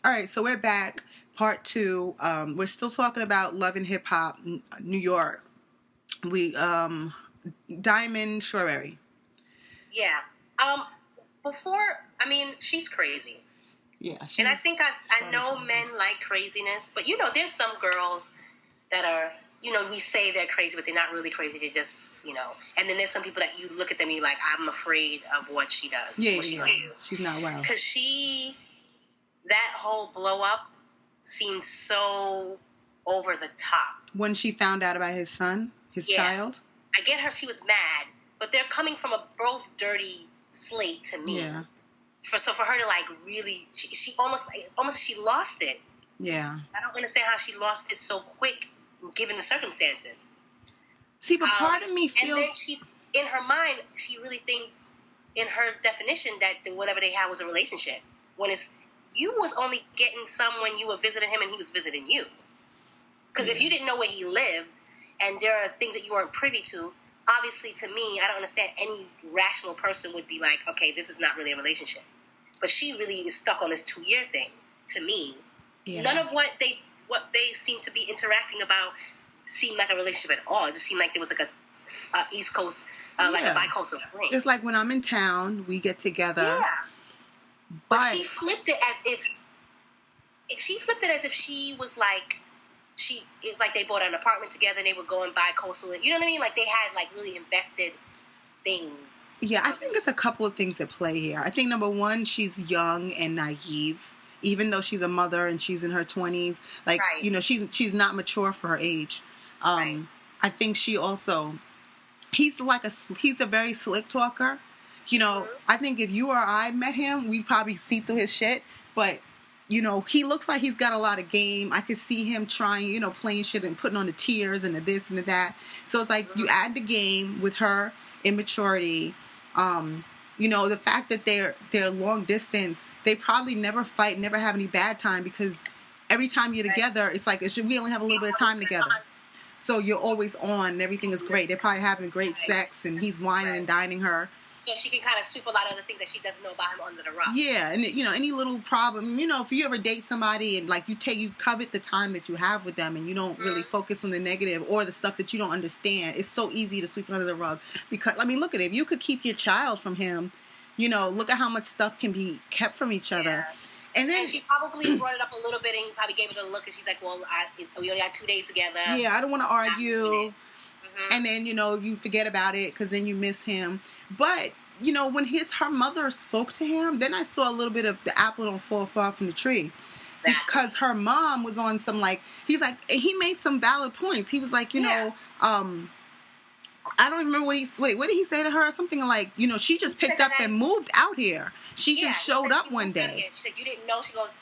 All right, so we're back. Part 2. We're still talking about Love and Hip Hop, New York. We Diamond Strawberry. Yeah. She's crazy. Yeah, and I think I know men like craziness, but there's some girls that are, we say they're crazy, but they're not really crazy. They just, and then there's some people that you look at them and you're like, I'm afraid of what she does. Yeah, what she's gonna do. She's not well. Because that whole blow up seemed so over the top. When she found out about his son, his child? I get her, she was mad, but they're coming from a both dirty slate to me. Yeah. So for her to like really, she almost she lost it. Yeah. I don't understand how she lost it so quick, given the circumstances. See, but part of me feels... And then she's, in her mind, she really thinks, in her definition, that whatever they had was a relationship. When you was only getting some when you were visiting him and he was visiting you. Because if you didn't know where he lived, and there are things that you weren't privy to, obviously, to me, I don't understand, any rational person would be like, okay, this is not really a relationship. But she really is stuck on this 2-year thing, to me. Yeah. None of what they seem to be interacting about seemed like a relationship at all. It just seemed like there was like a East Coast, like a bi-coastal thing. It's like when I'm in town, we get together. Yeah. But she flipped it as if she was like, it was like they bought an apartment together and they were going bi-coastal. You know what I mean? Like they had like really invested things. Yeah, I think it's a couple of things at play here. I think number one, she's young and naive, even though she's a mother and she's in her 20s. Like, she's not mature for her age. I think she also, he's a very slick talker. I think if you or I met him, we'd probably see through his shit. But, he looks like he's got a lot of game. I could see him trying, playing shit and putting on the tears and the this and the that. So it's like you add the game with her immaturity. The fact that they're long distance, they probably never fight, never have any bad time, because every time you're together, it's like we only have a little bit of time together. So you're always on and everything is great. They're probably having great sex and he's whining and dining her. So she can kind of sweep a lot of the things that she doesn't know about him under the rug. Yeah, and any little problem, if you ever date somebody and like you covet the time that you have with them and you don't really focus on the negative or the stuff that you don't understand, it's so easy to sweep it under the rug. Because look at it. If you could keep your child from him, look at how much stuff can be kept from each other. And then she probably brought it up a little bit and he probably gave it a look and she's like, well, we only got 2 days together. Yeah, I don't want to argue. And then, you forget about it because then you miss him. But, when her mother spoke to him, then I saw a little bit of the apple don't fall far from the tree. Exactly. Because her mom was on some, he made some valid points. He was like, I don't remember what did he say to her? Something like, she just picked up and moved out here. She just showed up one day. She said, you didn't know? She goes,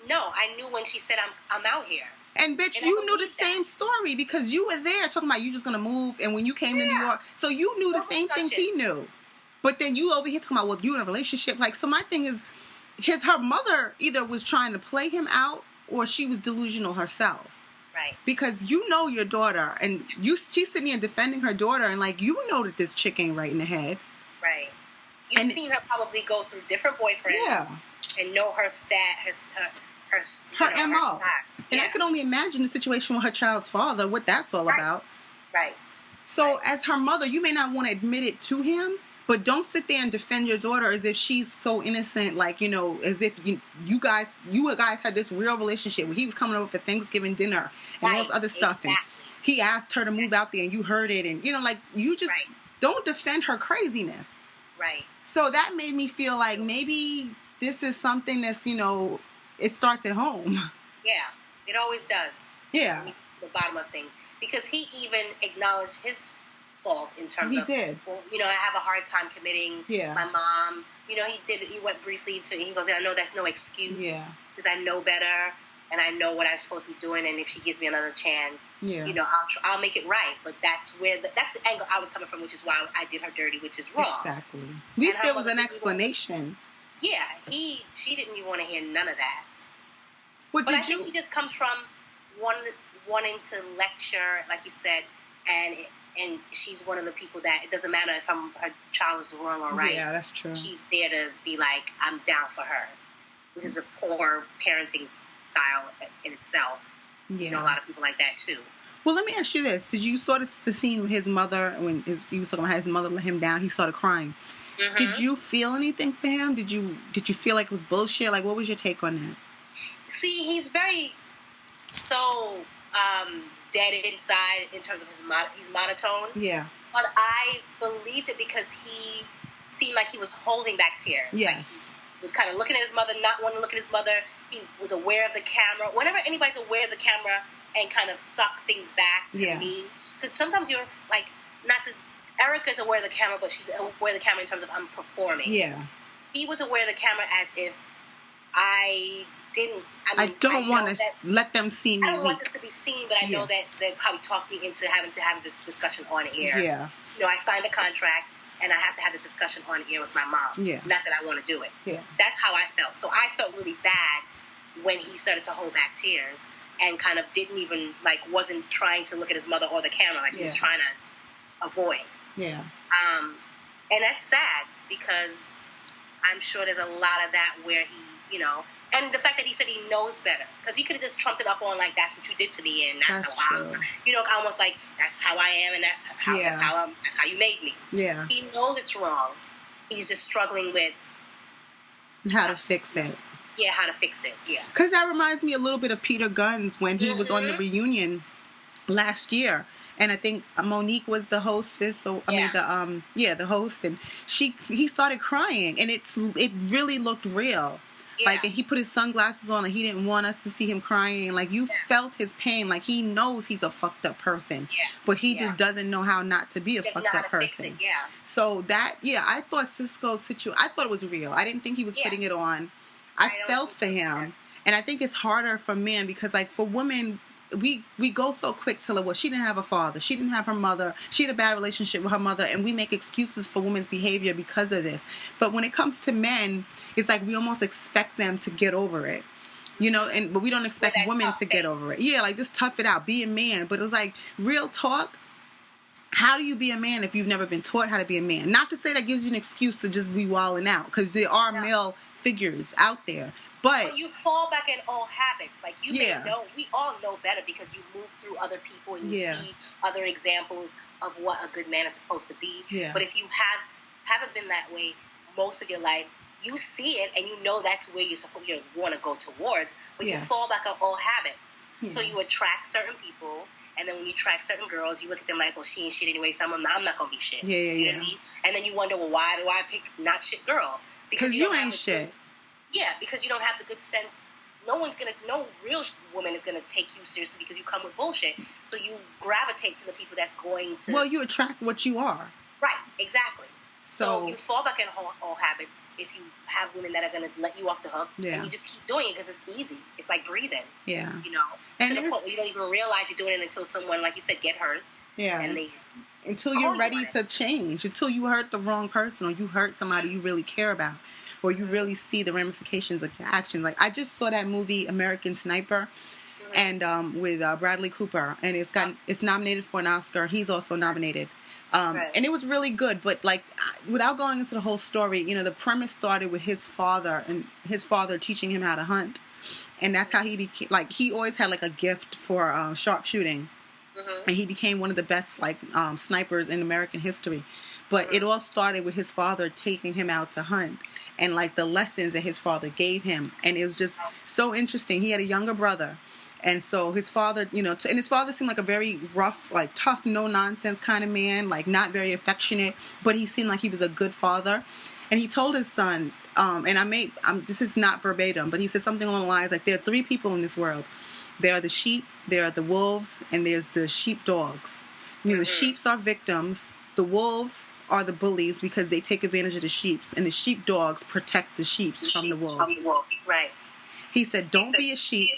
no, I knew when she said I'm out here. And bitch, you knew the same story because you were there talking about you just going to move. And when you came to New York, so you knew the same thing he knew. But then you over here talking about, well, you in a relationship. So my thing is, her mother either was trying to play him out or she was delusional herself. Right. Because your daughter and she's sitting here defending her daughter and that this chick ain't right in the head. Right. You've seen her probably go through different boyfriends. Yeah. And know her her MO. And I could only imagine the situation with her child's father, what that's all about. Right. So as her mother, you may not want to admit it to him, but don't sit there and defend your daughter as if she's so innocent, as if you guys had this real relationship where he was coming over for Thanksgiving dinner and all this other stuff. And he asked her to move out there and you heard it. And, you just don't defend her craziness. Right. So that made me feel like maybe this is something that's, it starts at home. Yeah, it always does. Yeah. The bottom of things. Because he even acknowledged his fault in terms of... He did. Well, I have a hard time committing. Yeah. My mom, he did it. He went briefly to... He goes, I know that's no excuse. Yeah. Because I know better and I know what I'm supposed to be doing. And if she gives me another chance, I'll make it right. But that's the angle I was coming from, which is why I did her dirty, which is wrong. Exactly. At least there was an explanation. Yeah, she didn't even want to hear none of that. But I think she just comes from wanting to lecture, like you said, and she's one of the people that it doesn't matter if her child is wrong or right. Yeah, that's true. She's there to be like, I'm down for her. which is a poor parenting style in itself. Yeah. You know, a lot of people like that too. Well, let me ask you this. Did you sort of the scene with his mother, when he was talking about his mother let him down, he started crying. Mm-hmm. Did you feel anything for him? Did you feel like it was bullshit? Like, what was your take on that? See, he's very so dead inside in terms of he's monotone. Yeah. But I believed it because he seemed like he was holding back tears. Yes. Like he was kind of looking at his mother, not wanting to look at his mother. He was aware of the camera. Whenever anybody's aware of the camera and kind of suck things back to me. Because sometimes you're like, not that Erica's aware of the camera, but she's aware of the camera in terms of I'm performing. Yeah. He was aware of the camera as if I didn't. I don't want to let them see me. I don't want this to be seen, but I know that they probably talked me into having to have this discussion on air. Yeah. You know, I signed a contract, and I have to have this discussion on air with my mom. Yeah. Not that I want to do it. Yeah. That's how I felt. So I felt really bad when he started to hold back tears and kind of didn't even, like, wasn't trying to look at his mother or the camera. Like, he was trying to avoid. Yeah. And that's sad because I'm sure there's a lot of that where he, you know, and the fact that he said he knows better, because he could have just trumped it up on like, that's what you did to me, and that's how I'm, you know, almost like that's how I am, and that's how you made me. Yeah. He knows it's wrong. He's just struggling with how to fix it. Yeah, how to fix it. Yeah. Because that reminds me a little bit of Peter Gunn's when he was on the reunion last year. And I think Monique was the hostess. So the host, and he started crying, and it really looked real. Yeah. Like, and he put his sunglasses on, and he didn't want us to see him crying. Like, you felt his pain. Like, he knows he's a fucked up person, but he just doesn't know how not to be a fucked up person. Fix it, yeah. So that, I thought Cisco's situation, I thought it was real. I didn't think he was putting it on. I felt for him, and I think it's harder for men because, like, for women, we go so quick till it was she didn't have a father, she didn't have her mother, she had a bad relationship with her mother, and we make excuses for women's behavior because of this. But when it comes to men, it's like we almost expect them to get over it, you know, but we don't expect women to get over it. Yeah, like, just tough it out, be a man. But it's like, real talk, how do you be a man if you've never been taught how to be a man? Not to say that gives you an excuse to just be wilding out, because there are male figures out there, but you fall back in old habits. Like, you may know, we all know better because you move through other people and you see other examples of what a good man is supposed to be. But if you haven't been that way most of your life, you see it and you know that's where you want to go towards, but you fall back on old habits. So you attract certain people, and then when you attract certain girls, you look at them like, well, she ain't shit anyway, so I'm not gonna be shit. You know what I mean? And then you wonder, well, why do I pick not shit girl? Because you ain't shit. Because you don't have the good sense. No real woman is gonna take you seriously because you come with bullshit. So you gravitate to the people that's going to. Well, you attract what you are. Right. Exactly. So you fall back in old habits if you have women that are gonna let you off the hook, and you just keep doing it because it's easy. It's like breathing. Yeah. You know, and to the point where you don't even realize you're doing it until someone, like you said, get hurt. Yeah. And until you're ready to change, until you hurt the wrong person or you hurt somebody you really care about, or you really see the ramifications of your actions. Like, I just saw that movie American Sniper, and with Bradley Cooper, and it's nominated for an Oscar. He's also nominated, and it was really good. But, like, without going into the whole story, you know, the premise started with his father and his father teaching him how to hunt, and that's how he became. Like, he always had like a gift for sharpshooting. And he became one of the best, like, snipers in American history. But it all started with his father taking him out to hunt, and, like, the lessons that his father gave him. And it was just so interesting. He had a younger brother. And so his father, you know, and his father seemed like a very rough, like, tough, no-nonsense kind of man, like, not very affectionate. But he seemed like he was a good father. And he told his son, this is not verbatim, but he said something along the lines, like, there are three people in this world. There are the sheep, there are the wolves, and there's the sheepdogs. You know, the sheeps are victims. The wolves are the bullies because they take advantage of the sheeps, and the sheepdogs protect the sheeps from the wolves. Right. He said, don't be a sheep.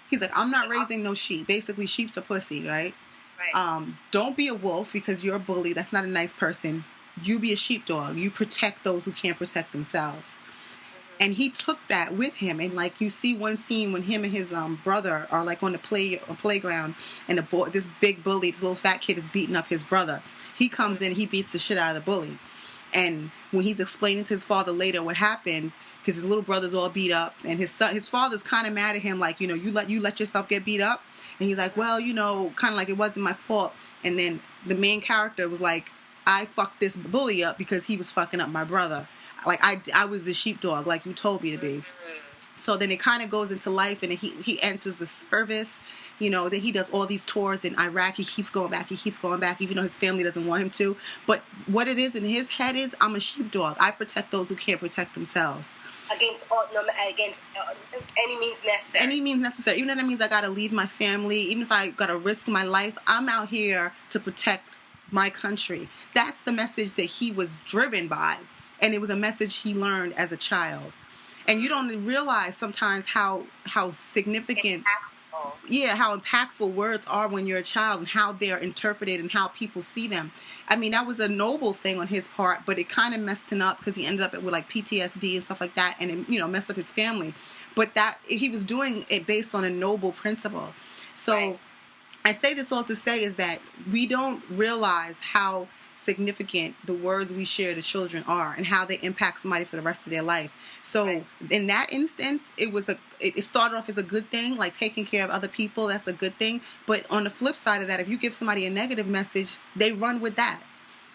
He's like, I'm not raising no sheep. Basically, sheep's are pussy, right? Don't be a wolf because you're a bully. That's not a nice person. You be a sheepdog. You protect those who can't protect themselves. And he took that with him. And, like, you see one scene when him and his brother are, like, on the playground, and this big bully, this little fat kid is beating up his brother. He comes in, he beats the shit out of the bully. And when he's explaining to his father later what happened, because his little brother's all beat up, and his father's kind of mad at him, like, you know, you let yourself get beat up, and he's like, well, you know, kind of like it wasn't my fault. And then the main character was like, I fucked this bully up because he was fucking up my brother. Like I was the sheepdog, like you told me to be. So then it kind of goes into life, and he enters the service, you know, then he does all these tours in Iraq. He keeps going back, even though his family doesn't want him to. But what it is in his head is, I'm a sheepdog. I protect those who can't protect themselves. Against any means necessary. Any means necessary. Even if that means I got to leave my family, even if I got to risk my life, I'm out here to protect my country. That's the message that he was driven by. And it was a message he learned as a child. And you don't realize sometimes how significant, how impactful words are when you're a child, and how they're interpreted and how people see them. I mean, that was a noble thing on his part, but it kind of messed him up because he ended up with like PTSD and stuff like that, and it, you know, messed up his family. But that he was doing it based on a noble principle. So. Right. I say this all to say is that we don't realize how significant the words we share to children are, and how they impact somebody for the rest of their life. So in that instance, it started off as a good thing, like taking care of other people. That's a good thing. But on the flip side of that, if you give somebody a negative message, they run with that.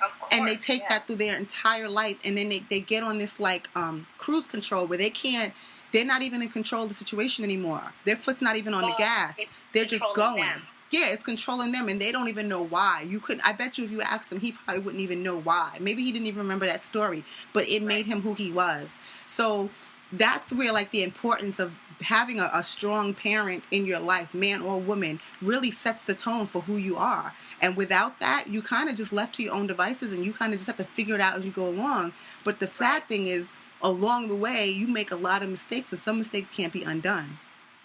Of course, and they take that through their entire life. And then they get on this like cruise control where they're not even in control of the situation anymore. Their foot's not even on the gas. They're just going. Them. Yeah, it's controlling them, and they don't even know why. I bet you if you asked him, he probably wouldn't even know why. Maybe he didn't even remember that story, but it made him who he was. So that's where like the importance of having a strong parent in your life, man or woman, really sets the tone for who you are. And without that, you kind of just left to your own devices, and you kind of just have to figure it out as you go along. But the sad thing is, along the way, you make a lot of mistakes, and some mistakes can't be undone.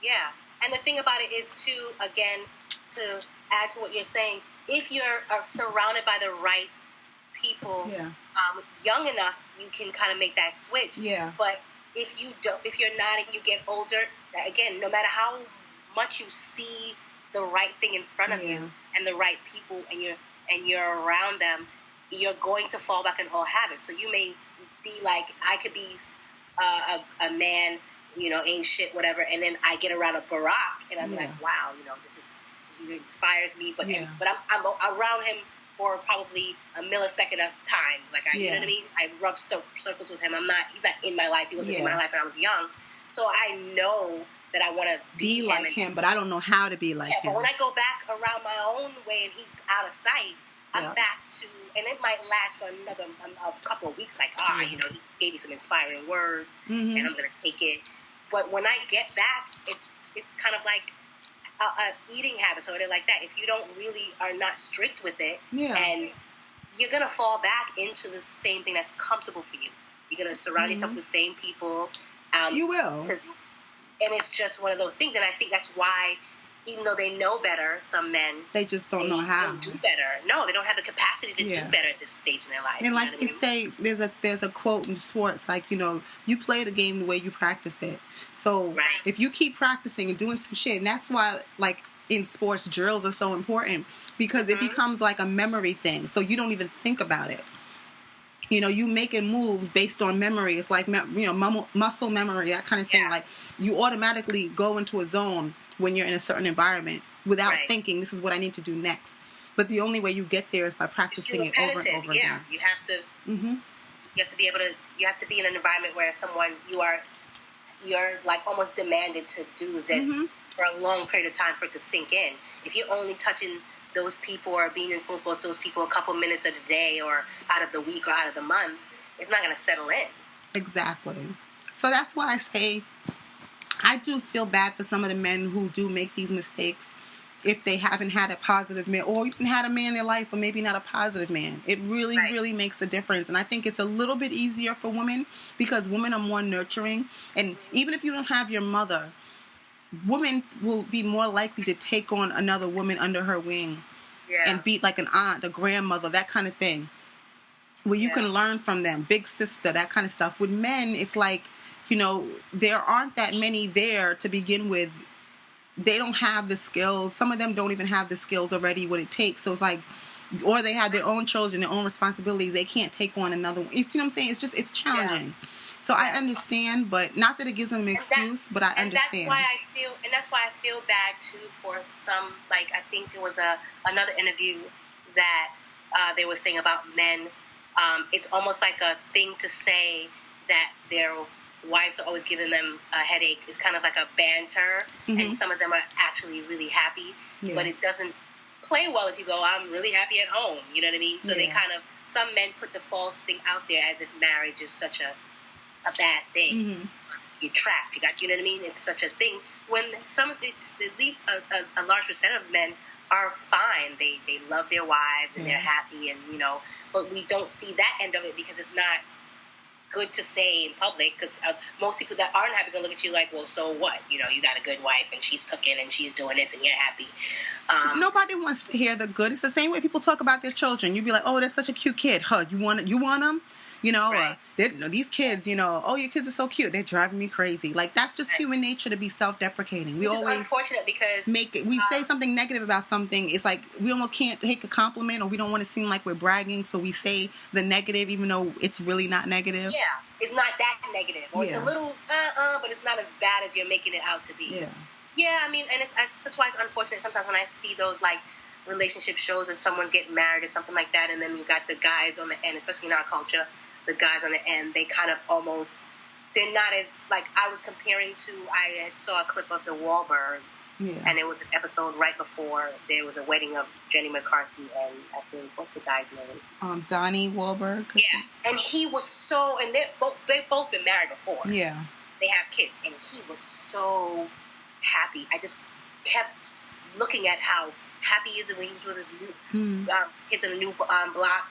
Yeah. And the thing about it is, too, again, to add to what you're saying, if you're surrounded by the right people, young enough, you can kind of make that switch. Yeah. But if you're not, and you get older, again, no matter how much you see the right thing in front of you and the right people, and you're around them, you're going to fall back in old habits. So you may be like, I could be a man, you know, ain't shit, whatever, and then I get around a Barack, and I'm like, wow, you know, he inspires me, but I'm around him for probably a millisecond of time, like you know what I mean? I rub circles with him. He's not in my life. He wasn't in my life when I was young, so I know that I want to be like him, but I don't know how to be like him. But when I go back around my own way and he's out of sight, I'm back to, and it might last for a couple of weeks, like, you know, he gave me some inspiring words, and I'm going to take it. But when I get back, it's kind of like a eating habit, sort of like that. If you are not strict with it, and you're going to fall back into the same thing that's comfortable for you. You're going to surround yourself with the same people. You will. And it's just one of those things. And I think that's why, even though they know better, some men, they just don't know how to do better. No, they don't have the capacity to do better at this stage in their life. And like you say, there's a quote in sports, like, you know, you play the game the way you practice it. So if you keep practicing and doing some shit, and that's why, like, in sports, drills are so important, because it becomes like a memory thing. So you don't even think about it. You know, you making moves based on memory. It's like, you know, muscle memory, that kind of thing. Like, you automatically go into a zone when you're in a certain environment without thinking, this is what I need to do next. But the only way you get there is by practicing it over and over again. You have to. You have to be able to. You have to be in an environment where you're like almost demanded to do this for a long period of time for it to sink in. If you're only touching those people or being influenced by those people a couple minutes of the day or out of the week or out of the month, it's not going to settle in. Exactly. So that's why I say, I do feel bad for some of the men who do make these mistakes if they haven't had a positive man, or even had a man in their life, but maybe not a positive man. It really, really makes a difference. And I think it's a little bit easier for women, because women are more nurturing. And even if you don't have your mother, women will be more likely to take on another woman under her wing and be like an aunt, a grandmother, that kind of thing, where you can learn from them, big sister, that kind of stuff. With men, it's like, you know, there aren't that many there to begin with. They don't have the skills. Some of them don't even have the skills already, what it takes. So it's like, or they have their own children, their own responsibilities. They can't take on another one. You see what I'm saying? It's challenging. Yeah. So I understand, but not that it gives them an excuse, but I understand. And that's why I feel bad too for some, like, I think there was another interview that they were saying about men. It's almost like a thing to say that their wives are always giving them a headache. It's kind of like a banter, and some of them are actually really happy, but it doesn't play well if you go, I'm really happy at home. You know what I mean? So they kind of, some men put the false thing out there as if marriage is such a bad thing. You're trapped. You know what I mean? It's such a thing. When it's at least a large percent of men are fine. They love their wives and they're happy, and but we don't see that end of it because it's not good to say in public, because most people that aren't happy gonna look at you like, well, so what? You got a good wife and she's cooking and she's doing this and you're happy. Nobody wants to hear the good. It's the same way people talk about their children. You'd be like, oh, that's such a cute kid. Huh? You want them? Right. These kids, oh, your kids are so cute. They're driving me crazy. Like, that's just human nature to be self-deprecating. Which is unfortunate because we say something negative about something. It's like we almost can't take a compliment, or we don't want to seem like we're bragging, so we say the negative even though it's really not negative. Yeah, it's not that negative. Or it's a little but it's not as bad as you're making it out to be. Yeah, I mean, and that's why it's unfortunate sometimes when I see those, like, relationship shows and someone's getting married or something like that, and then you got the guys on the end, especially in our culture, the guys on the end, they kind of almost, they're not as, like, I was comparing to, I had saw a clip of the Wahlbergs, and it was an episode right before there was a wedding of Jenny McCarthy and, I think, what's the guy's name? Donnie Wahlberg. Yeah, and he was so, and they've both been married before. Yeah. They have kids, and he was so happy. I just kept looking at how happy he is when he was with his new kids in a new block,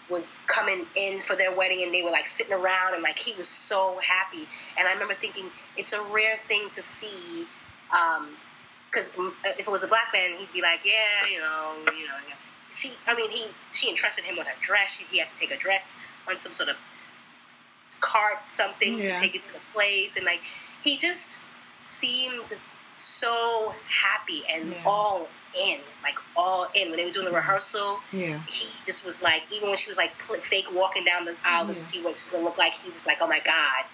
was coming in for their wedding, and they were, like, sitting around, and, like, he was so happy. And I remember thinking, it's a rare thing to see, because if it was a black man, he'd be like, she entrusted him with a dress. He had to take a dress on some sort of cart, something, to take it to the place, and, like, he just seemed so happy and all in. When they were doing the rehearsal, he just was like, even when she was, like, fake walking down the aisle to see what she's gonna look like, he was like, oh my God,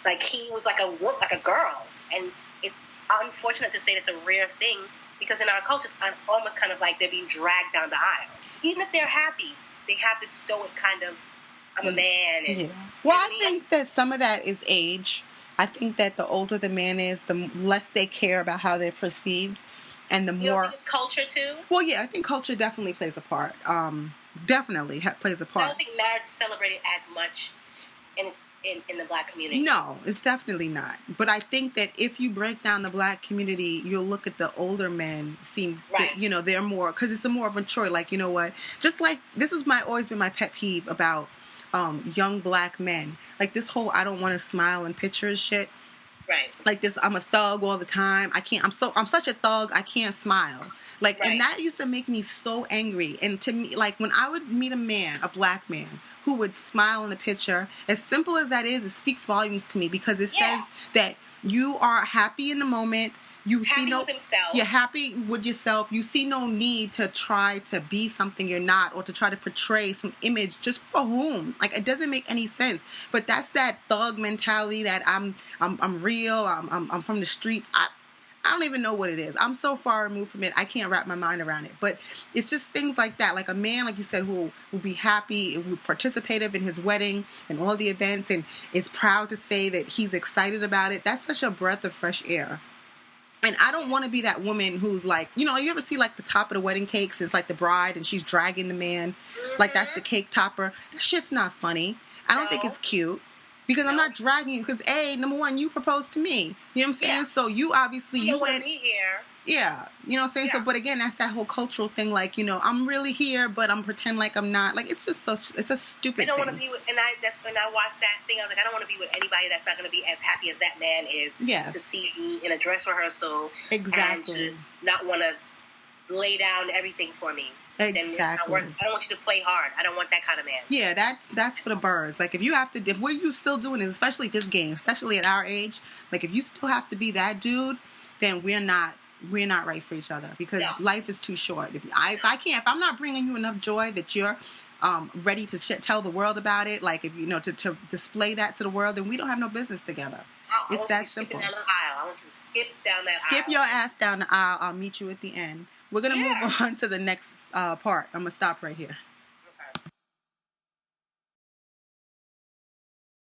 like, he was like a girl. And it's unfortunate to say that's a rare thing, because in our culture it's almost kind of like they're being dragged down the aisle. Even if they're happy, they have this stoic kind of, I'm a man. And, well, I think that some of that is age. I think that the older the man is, the less they care about how they're perceived, and the more. You don't think it's culture too? Well, yeah, I think culture definitely plays a part. Definitely plays a part. I don't think marriage is celebrated as much in the black community. No, it's definitely not. But I think that if you break down the black community, you'll look at the older men. They're more, because it's a more mature. Like, you know what? Just like this is always been my pet peeve about young black men. Like this whole I don't want to smile in pictures shit. Right. Like this, I'm a thug all the time. I'm such a thug, I can't smile. Like, and that used to make me so angry. And to me, like, when I would meet a black man, who would smile in a picture, as simple as that is, it speaks volumes to me, because it says that you are happy in the moment. You're happy with yourself. You see no need to try to be something you're not, or to try to portray some image just for whom. Like, it doesn't make any sense. But that's that thug mentality that I'm real. I'm from the streets. I don't even know what it is. I'm so far removed from it, I can't wrap my mind around it. But it's just things like that. Like a man, like you said, who will be happy, who participative in his wedding and all the events, and is proud to say that he's excited about it. That's such a breath of fresh air. And I don't want to be that woman who's like, you ever see like the top of the wedding cakes? It's like the bride and she's dragging the man. Like that's the cake topper. That shit's not funny. I don't think it's cute. Because I'm not dragging you. Because number one, you proposed to me. You know what I'm saying? Yeah. So you obviously you went be here. Yeah, you know what I'm saying. Yeah. So, but again, that's that whole cultural thing. Like, I'm really here, but I'm pretend like I'm not. Like, it's just it's a stupid. I don't want to be with, and that's when I watched that thing. I was like, I don't want to be with anybody that's not going to be as happy as that man is. Yes. To see me in a dress rehearsal, exactly, and to not want to lay down everything for me. Exactly. I don't want you to play hard. I don't want that kind of man. Yeah, that's for the birds. Like, if we're still doing it, especially this game, especially at our age, like if you still have to be that dude, then we're not we're not right for each other, because life is too short. If I'm not bringing you enough joy that you're ready to tell the world about it, like, if to display that to the world, then we don't have no business together. It's that simple. Down the aisle. I want you to skip down that aisle. Skip your ass down the aisle. I'll meet you at the end. We're going to move on to the next part. I'm going to stop right here.